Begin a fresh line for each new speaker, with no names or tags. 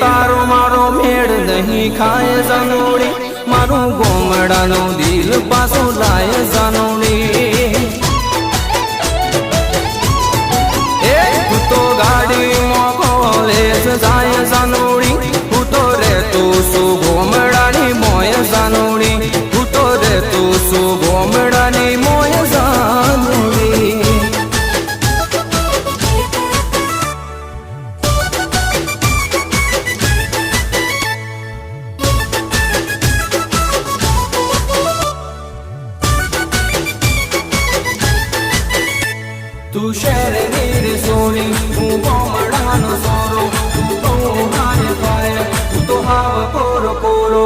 तारो मारो मेड़ नहीं खाए जानोड़ी मारू गोमड़ानो दिल पासो लाए जानोड़ी तू तो गाड़ी मोकोलेज जाए जानोड़ी तू तो रे तू सु गोमड़ानी मोय जानोड़ी तू तो रे तू सु गोमड़ानी मोय जानोड़ी तू शहर नीर सोनी तू गोमड़ानो सोरो तू तो हाय पाए तू तो हाव कोरो कोरो